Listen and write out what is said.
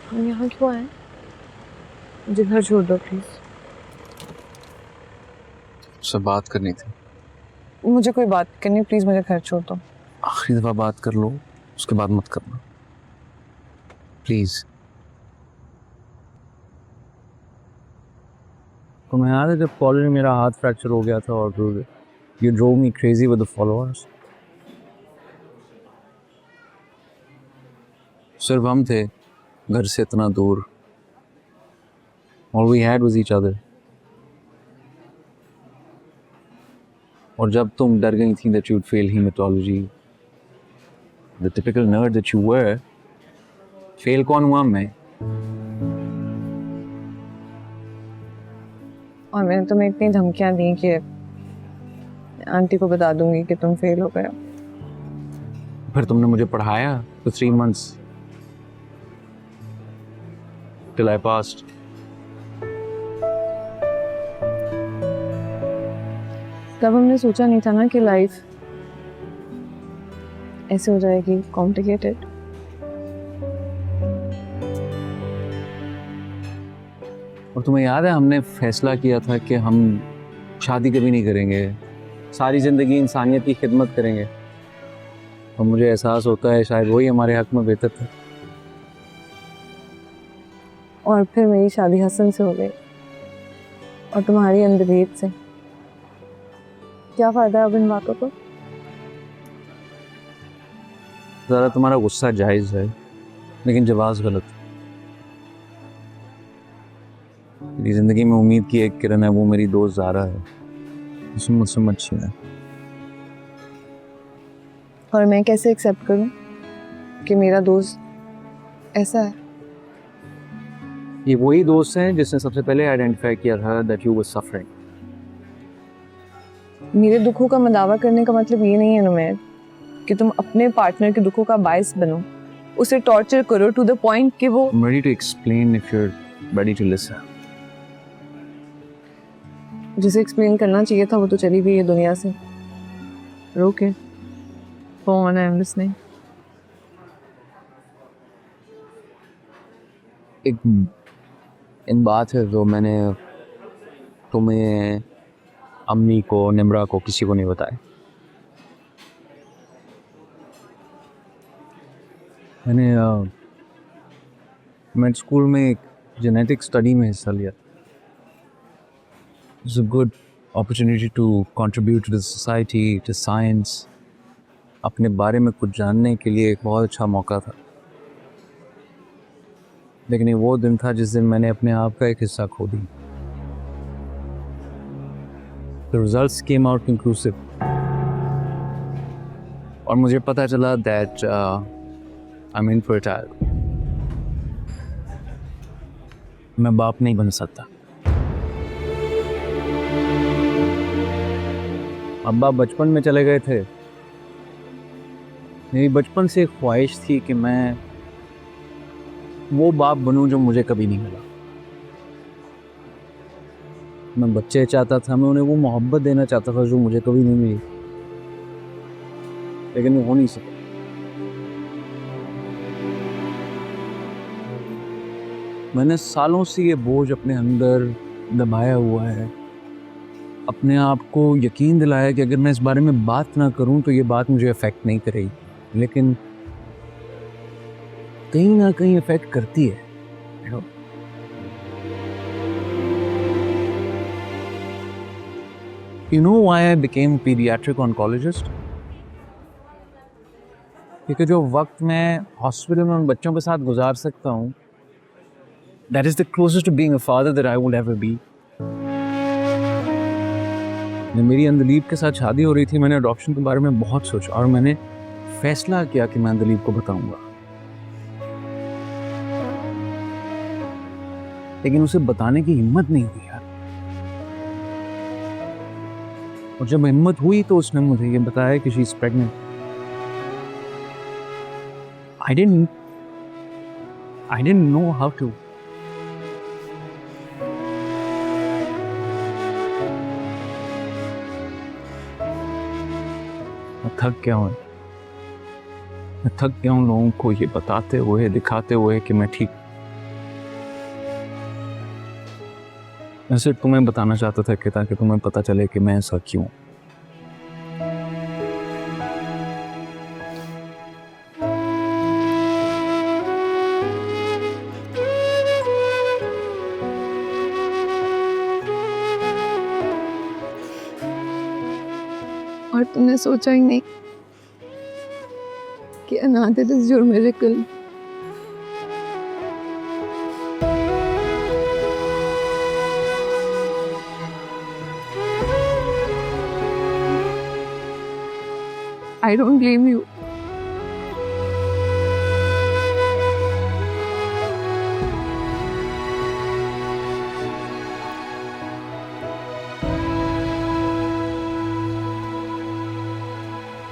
हम यहाँ क्यों आए? मुझे घर छोड़ दो प्लीज। उससे बात करनी थी। मुझे कोई बात करनी, प्लीज मुझे घर छोड़ दो। आखिरी दफा बात कर लो, उसके बाद मत करना प्लीज। तो मैं याद है जब कॉलेज में मेरा हाथ फ्रैक्चर हो गया था और you drove me crazy with the followers. सिर्फ हम थे घर से इतना दूर। All we had was each other. और जब तुम डर गई थी that you'd fail hematology, the typical nerd that you were, fail कौन हुआ? मैं। और मैंने तुम्हें इतनी धमकियां दी कि आंटी को बता दूंगी कि तुम फेल हो गए। फिर तुमने मुझे पढ़ाया for 3 months till I passed. तब हमने सोचा नहीं था ना कि लाइफ ऐसे हो जाएगी कॉम्प्लिकेटेड। और तुम्हें याद है हमने फैसला किया था कि हम शादी कभी नहीं करेंगे, सारी ज़िंदगी इंसानियत की खिदमत करेंगे। और मुझे एहसास होता है शायद वही हमारे हक में बेहतर था। और फिर मेरी शादी हसन से हो गई और तुम्हारी अंधेर से। क्या फायदा अब इन बातों को? ज़रा तुम्हारा गुस्सा जायज़ है लेकिन जवाब गलत। मेरी ज़िंदगी में उम्मीद की एक किरण है, वो मेरी दोस्त ज़ारा है। उसमें मुझसे मत छीना। और मैं कैसे एक्सेप्ट करूं कि मेरा दोस्त ऐसा है? ये वही दोस्त हैं जिसने सबसे पहले आइडेंटिफाई किया था that you were suffering. मेरे दुखों का मदावा करने का मतलब ये नहीं है नुमैर कि तुम अपने पार्टनर के दुखों का बायस बनो, उसे टॉर्चर करो टू द पॉइंट कि वो। I'm ready to explain if you're ready to listen. जिसे एक्सप्लेन करना चाहिए था वो तो चली गई है दुनिया से। रोके फोन, आई एम लिसनिंग। एक बात है जो मैंने तुम्हें, अम्मी को, निम्रा को, किसी को नहीं बताया। मैं स्कूल में एक जेनेटिक स्टडी में हिस्सा लिया। It's a good opportunity to contribute to the society, to science. अपने बारे में कुछ जानने के लिए एक बहुत अच्छा मौका था। लेकिन ये वो दिन था जिस दिन मैंने अपने आप का एक हिस्सा खो दी। The results came out conclusive. और मुझे पता चला that I'm infertile. मैं बाप नहीं बन सकता। अब्बा बचपन में चले गए थे। मेरी बचपन से एक ख्वाहिश थी कि मैं वो बाप बनूं जो मुझे कभी नहीं मिला। मैं बच्चे चाहता था, मैं उन्हें वो मोहब्बत देना चाहता था जो मुझे कभी नहीं मिली, लेकिन वो हो नहीं सका। मैंने सालों से ये बोझ अपने अंदर दबाया हुआ है, अपने आप को यकीन दिलाया कि अगर मैं इस बारे में बात ना करूं तो ये बात मुझे अफेक्ट नहीं करेगी, लेकिन कहीं ना कहीं अफेक्ट करती है। You know why I became a pediatric oncologist? क्योंकि जो वक्त मैं हॉस्पिटल में उन बच्चों के साथ गुजार सकता हूँ, that is the closest to being a father that I will ever be. मेरी अंदलीब के साथ शादी हो रही थी, मैंने अडॉप्शन के बारे में बहुत सोचा और मैंने फैसला किया कि मैं अंदलीब को बताऊंगा, लेकिन उसे बताने की हिम्मत नहीं हुई यार। और जब हिम्मत हुई तो उसने मुझे ये बताया कि she is pregnant. I didn't know how to. मैं थक गया हूँ। मैं थक गया हूँ लोगों को ये बताते हुए, दिखाते हुए कि मैं ठीक मैं सिर्फ तुम्हें बताना चाहता था कि ताकि तुम्हें पता चले कि मैं ऐसा क्यों। और तुमने सोचा ही नहीं कि अनाथ इस जुर्म मेरे कल I don't blame you.